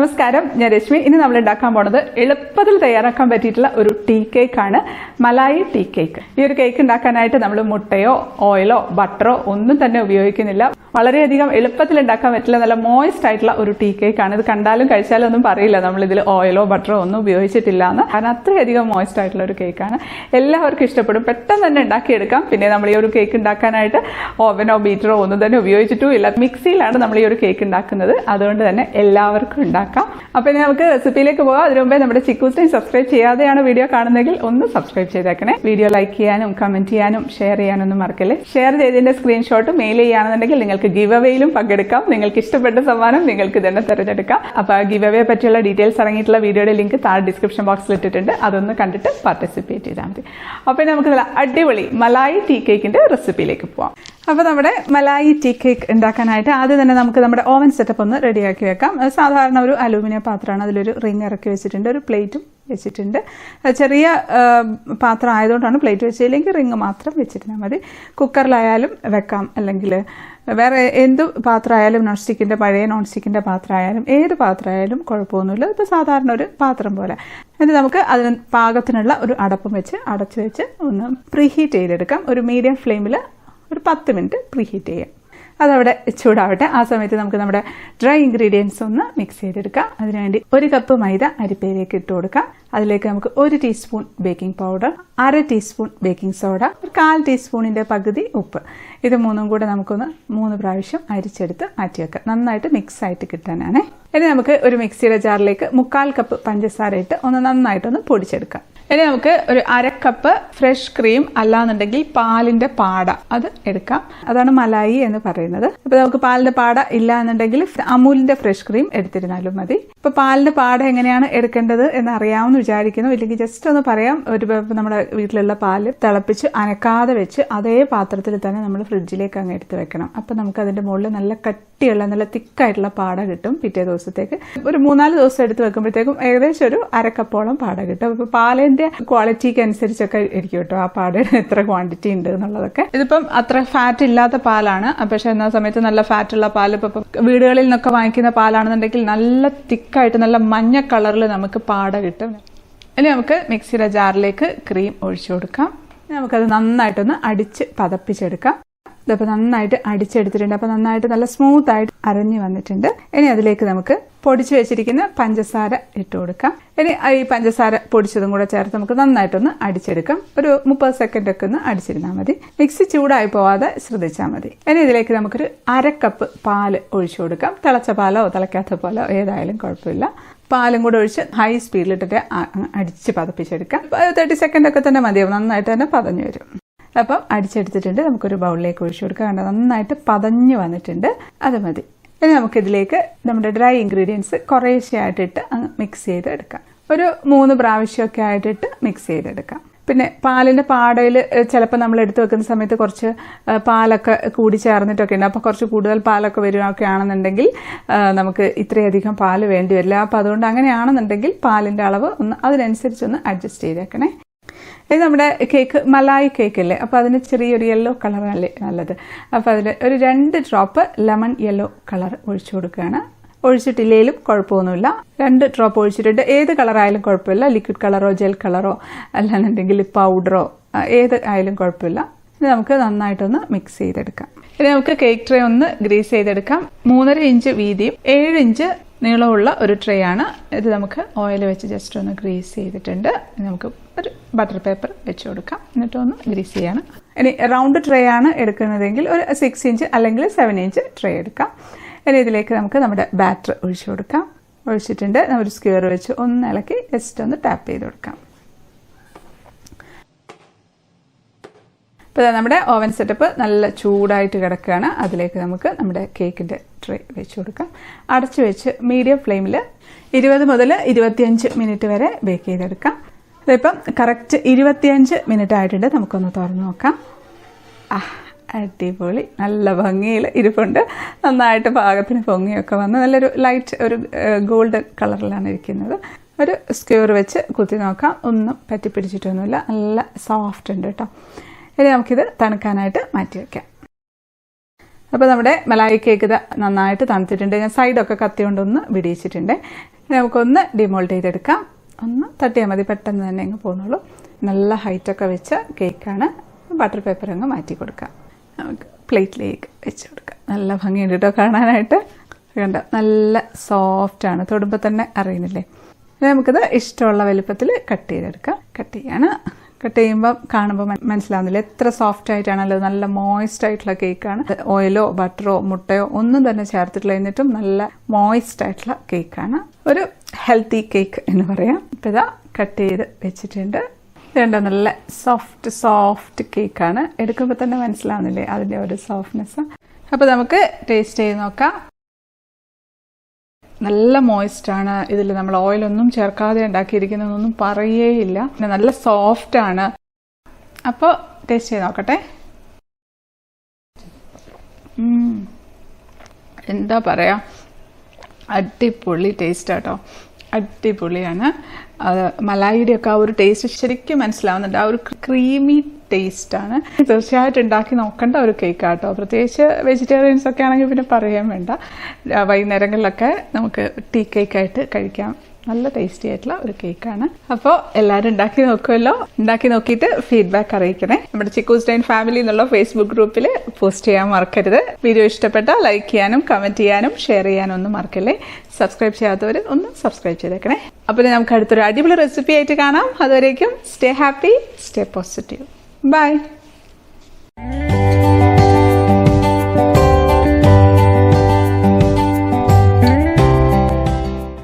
നമസ്കാരം, ഞാൻ രശ്മി. ഇനി നമ്മൾ ഉണ്ടാക്കാൻ പോണത് എളുപ്പത്തിൽ തയ്യാറാക്കാൻ പറ്റിയിട്ടുള്ള ഒരു ടീ കേക്ക് ആണ്, മലായി ടീ കേക്ക്. ഈ ഒരു കേക്ക് ഉണ്ടാക്കാനായിട്ട് നമ്മൾ മുട്ടയോ ഓയിലോ ബട്ടറോ ഒന്നും തന്നെ ഉപയോഗിക്കുന്നില്ല. വളരെയധികം എളുപ്പത്തിൽ ഉണ്ടാക്കാൻ പറ്റില്ല, നല്ല മോയിസ്റ്റ് ആയിട്ടുള്ള ഒരു ടീ കേക്ക് ആണ്. ഇത് കണ്ടാലും കഴിച്ചാലും ഒന്നും പറയില്ല നമ്മൾ ഇതിൽ ഓയിലോ ബട്ടറോ ഒന്നും ഉപയോഗിച്ചിട്ടില്ല എന്ന്. കാരണം അത്രയധികം മോയിസ്റ്റ് ആയിട്ടുള്ള ഒരു കേക്കാണ്. എല്ലാവർക്കും ഇഷ്ടപ്പെടും, പെട്ടെന്ന് തന്നെ ഉണ്ടാക്കിയെടുക്കാം. പിന്നെ നമ്മൾ ഈ ഒരു കേക്ക് ഉണ്ടാക്കാനായിട്ട് ഓവനോ ബീറ്ററോ ഒന്നും തന്നെ ഉപയോഗിച്ചിട്ടും ഇല്ല, മിക്സിയിലാണ് നമ്മൾ ഈ ഒരു കേക്ക് ഉണ്ടാക്കുന്നത്. അതുകൊണ്ട് തന്നെ എല്ലാവർക്കും ഉണ്ടാക്കാം. അപ്പൊ ഇനി നമുക്ക് റെസിപ്പിയിലേക്ക് പോകാം. അതിനു മുമ്പേ നമ്മുടെ ചിക്കൂസിനെ സബ്സ്ക്രൈബ് ചെയ്യാതെയാണ് വീഡിയോ കാണുന്നതെങ്കിൽ ഒന്ന് സബ്സ്ക്രൈബ് ചെയ്തേക്കണേ. വീഡിയോ ലൈക്ക് ചെയ്യാനും കമന്റ് ചെയ്യാനും ഷെയർ ചെയ്യാനൊന്നും മറക്കല്ലേ. ഷെയർ ചെയ്തതിന്റെ സ്ക്രീൻഷോട്ട് മെയിൽ ചെയ്യുകയാണെന്നുണ്ടെങ്കിൽ നിങ്ങൾക്ക് ഗിവ് അവേയിലും പങ്കെടുക്കാം. നിങ്ങൾക്ക് ഇഷ്ടപ്പെട്ട സമ്മാനം നിങ്ങൾക്ക് തന്നെ തിരഞ്ഞെടുക്കാം. അപ്പൊ ആ ഗിവ് അവയെ പറ്റിയുള്ള ഡീറ്റെയിൽസ് അടങ്ങിയിട്ടുള്ള വീഡിയോയുടെ ലിങ്ക് താഴെ ഡിസ്ക്രിപ്ഷൻ ബോക്സിൽ ഇട്ടിട്ടുണ്ട്. അതൊന്ന് കണ്ടിട്ട് പാർട്ടിസിപ്പേറ്റ് ചെയ്താൽ മതി. അപ്പൊ നമുക്ക് നല്ല അടിപൊളി മലായി ടീ കേക്കിന്റെ റെസിപ്പിയിലേക്ക് പോവാം. അപ്പോൾ നമ്മുടെ മലായി ടീ കേക്ക് ഉണ്ടാക്കാനായിട്ട് ആദ്യം തന്നെ നമുക്ക് നമ്മുടെ ഓവൻ സെറ്റപ്പ് ഒന്ന് റെഡിയാക്കി വെക്കാം. സാധാരണ ഒരു അലൂമിനിയം പാത്രമാണ്. അതിലൊരു റിങ് ഇറക്കി വെച്ചിട്ടുണ്ട്, ഒരു പ്ലേറ്റും വെച്ചിട്ടുണ്ട്. ചെറിയ പാത്രം ആയതുകൊണ്ടാണ് പ്ലേറ്റ് വെച്ചില്ലെങ്കിൽ റിങ് മാത്രം വെച്ചിരുന്നാൽ മതി. കുക്കറിലായാലും വെക്കാം, അല്ലെങ്കിൽ വേറെ എന്ത് പാത്രമായാലും, നോൺ സ്റ്റിക്കിൻ്റെ പഴയ നോൺ സ്റ്റിക്കിൻ്റെ പാത്രമായാലും ഏത് പാത്രമായാലും കുഴപ്പമൊന്നുമില്ല. ഇപ്പോൾ സാധാരണ ഒരു പാത്രം പോലെ. എന്നിട്ട് നമുക്ക് അതിന് പാകത്തിനുള്ള ഒരു അടപ്പം വെച്ച് അടച്ചു വെച്ച് ഒന്ന് പ്രീഹീറ്റ് ചെയ്തെടുക്കാം. ഒരു മീഡിയം ഫ്ലെയിമിൽ ഒരു 10 മിനിറ്റ് പ്രീഹീറ്റ് ചെയ്യാം. അതവിടെ ചൂടാവട്ടെ. ആ സമയത്ത് നമുക്ക് നമ്മുടെ ഡ്രൈ ഇൻഗ്രീഡിയൻസ് ഒന്ന് മിക്സ് ചെയ്തെടുക്കാം. അതിനുവേണ്ടി 1 കപ്പ് മൈദ അരിപ്പയിലേക്ക് ഇട്ട് കൊടുക്കാം. അതിലേക്ക് നമുക്ക് 1 teaspoon baking powder, 1/2 teaspoon baking soda, ഒരു 1/4 ടീസ്പൂണിന്റെ പകുതി ഉപ്പ്. ഇത് മൂന്നും കൂടെ നമുക്കൊന്ന് 3 പ്രാവശ്യം അരിച്ചെടുത്ത് മാറ്റി വെക്കാം, നന്നായിട്ട് മിക്സ് ആയിട്ട് കിട്ടാനാണ്. ഇനി നമുക്ക് ഒരു മിക്സിയുടെ ജാറിലേക്ക് 1/4 കപ്പ് പഞ്ചസാര ഇട്ട് ഒന്ന് നന്നായിട്ടൊന്ന് പൊടിച്ചെടുക്കാം. ഇനി നമുക്ക് ഒരു 1/2 കപ്പ് ഫ്രഷ് ക്രീം, അല്ലാന്നുണ്ടെങ്കിൽ പാലിന്റെ പാട, അത് എടുക്കാം. അതാണ് മലായി എന്ന് പറയുന്നത്. ഇപ്പൊ നമുക്ക് പാലിന്റെ പാട ഇല്ല എന്നുണ്ടെങ്കിൽ അമൂലിന്റെ ഫ്രഷ് ക്രീം എടുത്തിരുന്നാലും മതി. ഇപ്പൊ പാലിന്റെ പാട എങ്ങനെയാണ് എടുക്കേണ്ടത് എന്ന് അറിയാമെന്ന് വിചാരിക്കുന്നു. ഇല്ലെങ്കിൽ ജസ്റ്റ് ഒന്ന് പറയാം. നമ്മുടെ വീട്ടിലുള്ള പാല് തിളപ്പിച്ച് അനക്കാതെ വെച്ച് അതേ പാത്രത്തിൽ തന്നെ നമ്മൾ ഫ്രിഡ്ജിലേക്ക് അങ്ങ് എടുത്ത് വെക്കണം. അപ്പൊ നമുക്ക് അതിന്റെ മുകളിൽ നല്ല കട്ടിയുള്ള നല്ല തിക്കായിട്ടുള്ള പാട കിട്ടും. പിറ്റേ ദിവസത്തേക്ക് ഒരു 3-4 ദിവസം എടുത്ത് വെക്കുമ്പോഴത്തേക്കും ഏകദേശം ഒരു 1/2 കപ്പോളം പാട കിട്ടും. അപ്പൊ പാലിന്റെ ക്വാളിറ്റിക്ക് അനുസരിച്ചൊക്കെ ഇരിക്കും കേട്ടോ ആ പാടയുടെ എത്ര ക്വാണ്ടിറ്റി ഉണ്ട് എന്നുള്ളതൊക്കെ. ഇതിപ്പം അത്ര ഫാറ്റ് ഇല്ലാത്ത പാലാണ്, പക്ഷെ എന്നാ സമയത്ത് നല്ല ഫാറ്റുള്ള പാല് ഇപ്പൊ വീടുകളിൽ നിന്നൊക്കെ വാങ്ങിക്കുന്ന പാലാണെന്നുണ്ടെങ്കിൽ നല്ല തിക്കായിട്ട് നല്ല മഞ്ഞ കളറിൽ നമുക്ക് പാട കിട്ടും. ഇനി നമുക്ക് മിക്സിയുടെ ജാറിലേക്ക് ക്രീം ഒഴിച്ചു കൊടുക്കാം. നമുക്കത് നന്നായിട്ടൊന്ന് അടിച്ച് പതപ്പിച്ചെടുക്കാം. ഇതിപ്പോൾ നന്നായിട്ട് അടിച്ചെടുത്തിട്ടുണ്ട്. അപ്പൊ നന്നായിട്ട് നല്ല സ്മൂത്ത് ആയിട്ട് അരഞ്ഞു വന്നിട്ടുണ്ട്. ഇനി അതിലേക്ക് നമുക്ക് പൊടിച്ചു വെച്ചിരിക്കുന്ന പഞ്ചസാര ഇട്ട് കൊടുക്കാം. ഇനി ഈ പഞ്ചസാര പൊടിച്ചതും കൂടെ ചേർത്ത് നമുക്ക് നന്നായിട്ടൊന്ന് അടിച്ചെടുക്കാം. ഒരു 30 സെക്കൻഡ് ഒക്കെ ഒന്ന് അടിച്ചിരുന്നാൽ മതി. മിക്സി ചൂടായി പോവാതെ ശ്രദ്ധിച്ചാൽ മതി. ഇനി ഇതിലേക്ക് നമുക്കൊരു 1/2 കപ്പ് പാല് ഒഴിച്ചു കൊടുക്കാം. തിളച്ച പാലോ തിളക്കാത്ത പാലോ ഏതായാലും കുഴപ്പമില്ല. പാലും കൂടെ ഒഴിച്ച് ഹൈ സ്പീഡിലിട്ടിട്ട് അടിച്ച് പതപ്പിച്ചെടുക്കാം. 30 സെക്കൻഡ് ഒക്കെ തന്നെ മതിയാവും, നന്നായിട്ട് തന്നെ പതഞ്ഞു വരും. അപ്പം അടിച്ചെടുത്തിട്ടുണ്ട്. നമുക്കൊരു ബൗളിലേക്ക് ഒഴിച്ചു കൊടുക്കാം. കണ്ടോ നന്നായിട്ട് പതഞ്ഞു വന്നിട്ടുണ്ട്, അത് മതി. ഇനി നമുക്കിതിലേക്ക് നമ്മുടെ ഡ്രൈ ഇൻഗ്രീഡിയൻസ് കുറേശ്ശെ ആയിട്ടിട്ട് മിക്സ് ചെയ്തെടുക്കാം. ഒരു 3 പ്രാവശ്യമൊക്കെ ആയിട്ടിട്ട് മിക്സ് ചെയ്തെടുക്കാം. പിന്നെ പാലിന്റെ പാടയിൽ ചിലപ്പോൾ നമ്മൾ എടുത്തു വെക്കുന്ന സമയത്ത് കുറച്ച് പാലൊക്കെ കൂടി ചേർന്നിട്ടൊക്കെ ഉണ്ട്. അപ്പോൾ കുറച്ച് കൂടുതൽ പാലൊക്കെ വരുകയൊക്കെ ആണെന്നുണ്ടെങ്കിൽ നമുക്ക് ഇത്രയധികം പാല് വേണ്ടി വരില്ല. അപ്പോൾ അതുകൊണ്ട് അങ്ങനെയാണെന്നുണ്ടെങ്കിൽ പാലിന്റെ അളവ് ഒന്ന് അതിനനുസരിച്ചൊന്ന് അഡ്ജസ്റ്റ് ചെയ്തേക്കണേ. ഇത് നമ്മുടെ കേക്ക് മലായി കേക്ക് അല്ലേ, അപ്പോൾ അതിന് ചെറിയൊരു യെല്ലോ കളറല്ലേ നല്ലത്. അപ്പോൾ അതിൽ ഒരു 2 ഡ്രോപ്പ് ലെമൺ യെല്ലോ കളർ ഒഴിച്ചു കൊടുക്കുകയാണ്. ഒഴിച്ചിട്ടില്ലെങ്കിലും കുഴപ്പമൊന്നുമില്ല. 2 ഡ്രോപ്പ് ഒഴിച്ചിട്ടുണ്ട്. ഏത് കളറായാലും കുഴപ്പമില്ല, ലിക്വിഡ് കളറോ ജെൽ കളറോ അല്ലാന്നുണ്ടെങ്കിൽ പൗഡറോ ഏത് ആയാലും കുഴപ്പമില്ല. ഇത് നമുക്ക് നന്നായിട്ടൊന്ന് മിക്സ് ചെയ്തെടുക്കാം. ഇനി നമുക്ക് കേക്ക് ട്രേ ഒന്ന് ഗ്രീസ് ചെയ്തെടുക്കാം. 3.5 ഇഞ്ച് വീതിയും 7 ഇഞ്ച് നീളമുള്ള ഒരു ട്രേ ആണ് ഇത്. നമുക്ക് ഓയിൽ വെച്ച് ജസ്റ്റ് ഒന്ന് ഗ്രീസ് ചെയ്തിട്ടുണ്ട്. നമുക്ക് ഒരു ബട്ടർ പേപ്പർ വെച്ച് കൊടുക്കാം, എന്നിട്ട് ഒന്ന് ഗ്രീസ് ചെയ്യണം. ഇനി റൗണ്ട് ട്രേ ആണ് എടുക്കുന്നതെങ്കിൽ ഒരു 6 ഇഞ്ച് അല്ലെങ്കിൽ 7 ഇഞ്ച് ട്രേ എടുക്കാം. ഇനി ഇതിലേക്ക് നമുക്ക് നമ്മുടെ ബാറ്റർ ഒഴിച്ചു കൊടുക്കാം. ഒഴിച്ചിട്ടുണ്ട്. ഒരു സ്ക്വയർ വെച്ച് ഒന്ന് ഇളക്കി ജസ്റ്റ് ഒന്ന് ടാപ്പ് ചെയ്ത് കൊടുക്കാം. ഇപ്പോൾ നമ്മുടെ ഓവൻ സെറ്റപ്പ് നല്ല ചൂടായിട്ട് കിടക്കുകയാണ്. അതിലേക്ക് നമുക്ക് നമ്മുടെ കേക്കിൻ്റെ ട്രേ വെച്ച് കൊടുക്കാം. അടച്ചു വെച്ച് മീഡിയം ഫ്ലെയിമിൽ 20 മുതൽ 25 മിനിറ്റ് വരെ ബേക്ക് ചെയ്തെടുക്കാം. ഇതിപ്പം കറക്റ്റ് 25 മിനിറ്റ് ആയിട്ടുണ്ട്. നമുക്കൊന്ന് തുറന്നു നോക്കാം. അടിപൊളി, നല്ല ഭംഗിയിൽ ഇരിപ്പുണ്ട്. നന്നായിട്ട് പാകത്തിന് പൊങ്ങിയൊക്കെ വന്ന് നല്ലൊരു ലൈറ്റ് ഒരു ഗോൾഡൻ കളറിലാണ് ഇരിക്കുന്നത്. ഒരു സ്ക്വയർ വെച്ച് കുത്തി നോക്കാം. ഒന്നും പറ്റിപ്പിടിച്ചിട്ടൊന്നുമില്ല, നല്ല സോഫ്റ്റ് ഉണ്ട് കേട്ടോ. ഇനി നമുക്കിത് തണുക്കാനായിട്ട് മാറ്റി വയ്ക്കാം. അപ്പോൾ നമ്മുടെ മലായി കേക്ക് നന്നായിട്ട് തണുത്തിട്ടുണ്ട്. ഞാൻ സൈഡൊക്കെ കത്തി കൊണ്ടൊന്ന് വിടിയിച്ചിട്ടുണ്ട്. നമുക്കൊന്ന് ഡിമോൾഡ് ചെയ്തെടുക്കാം. ഒന്ന് തട്ടിയാൽ മതി, പെട്ടെന്ന് തന്നെ അങ്ങ് പോകുന്നുള്ളൂ. നല്ല ഹൈറ്റൊക്കെ വെച്ച കേക്കാണ്. ബട്ടർ പേപ്പർ അങ്ങ് മാറ്റി കൊടുക്കാം. നമുക്ക് പ്ലേറ്റിലേക്ക് വെച്ച് കൊടുക്കാം. നല്ല ഭംഗിയുണ്ട് കേട്ടോ കാണാനായിട്ട്. കണ്ട നല്ല സോഫ്റ്റാണ്, തൊടുമ്പോൾ തന്നെ അറിയുന്നില്ലേ. നമുക്കിത് ഇഷ്ടമുള്ള വലുപ്പത്തിൽ കട്ട് ചെയ്തെടുക്കാം. കട്ട് ചെയ്യുമ്പോൾ കാണുമ്പോൾ മനസ്സിലാവുന്നില്ല എത്ര സോഫ്റ്റ് ആയിട്ടാണല്ലോ. നല്ല മോയിസ്റ്റ് ആയിട്ടുള്ള കേക്കാണ്. ഓയിലോ ബട്ടറോ മുട്ടയോ ഒന്നും തന്നെ ചേർത്തിട്ടില്ല, എന്നിട്ടും നല്ല മോയിസ്റ്റ് ആയിട്ടുള്ള കേക്കാണ്. ഒരു ഹെൽത്തി കേക്ക് എന്ന് പറയാം. ഇപ്പം ഇതാ കട്ട് ചെയ്ത് വെച്ചിട്ടുണ്ട്. ഇതുണ്ട്, നല്ല സോഫ്റ്റ് കേക്കാണ്. എടുക്കുമ്പോൾ തന്നെ മനസ്സിലാവുന്നില്ലേ അതിൻ്റെ ഒരു സോഫ്റ്റ്നെസ്. അപ്പോൾ നമുക്ക് ടേസ്റ്റ് ചെയ്ത് നോക്കാം. നല്ല മോയിസ്റ്റാണ്. ഇതിൽ നമ്മൾ ഓയിലൊന്നും ചേർക്കാതെ ഉണ്ടാക്കിയിരിക്കുന്നതൊന്നും പറയേയില്ല. പിന്നെ നല്ല സോഫ്റ്റാണ്. അപ്പോൾ ടേസ്റ്റ് ചെയ്ത് നോക്കട്ടെ. എന്താ പറയുക, അടിപൊളി ടേസ്റ്റാട്ടോ, അടിപൊളിയാണ്. അത് മലായിയുടെയൊക്കെ ആ ഒരു ടേസ്റ്റ് ശരിക്കും മനസ്സിലാവുന്നുണ്ട്. ആ ഒരു ക്രീമി ടേസ്റ്റാണ്. തീർച്ചയായിട്ടും ഉണ്ടാക്കി നോക്കേണ്ട ഒരു കേക്കാട്ടോ. പ്രത്യേകിച്ച് വെജിറ്റേറിയൻസ് ഒക്കെ ആണെങ്കിൽ പിന്നെ പറയാൻ വേണ്ട. വൈകുന്നേരങ്ങളിലൊക്കെ നമുക്ക് ടീ കേക്കായിട്ട് കഴിക്കാം. നല്ല ടേസ്റ്റി ആയിട്ടുള്ള ഒരു കേക്കാണ്. അപ്പോൾ എല്ലാവരും ഉണ്ടാക്കി നോക്കുമല്ലോ. ഉണ്ടാക്കി നോക്കിയിട്ട് ഫീഡ്ബാക്ക് അറിയിക്കണേ. നമ്മുടെ ചിക്കൂസ് ഡൈൻ ഫാമിലി എന്നുള്ള ഫേസ്ബുക്ക് ഗ്രൂപ്പിൽ പോസ്റ്റ് ചെയ്യാൻ മറക്കരുത്. വീഡിയോ ഇഷ്ടപ്പെട്ടാൽ ലൈക്ക് ചെയ്യാനും കമന്റ് ചെയ്യാനും ഷെയർ ചെയ്യാനും ഒന്നും മറക്കല്ലേ. സബ്സ്ക്രൈബ് ചെയ്യാത്തവർ ഒന്ന് സബ്സ്ക്രൈബ് ചെയ്തേക്കണേ. അപ്പോൾ നമുക്ക് അടുത്തൊരു അടിപൊളി റെസിപ്പി ആയിട്ട് കാണാം. അതുവരേക്കും stay happy, stay positive. Bye.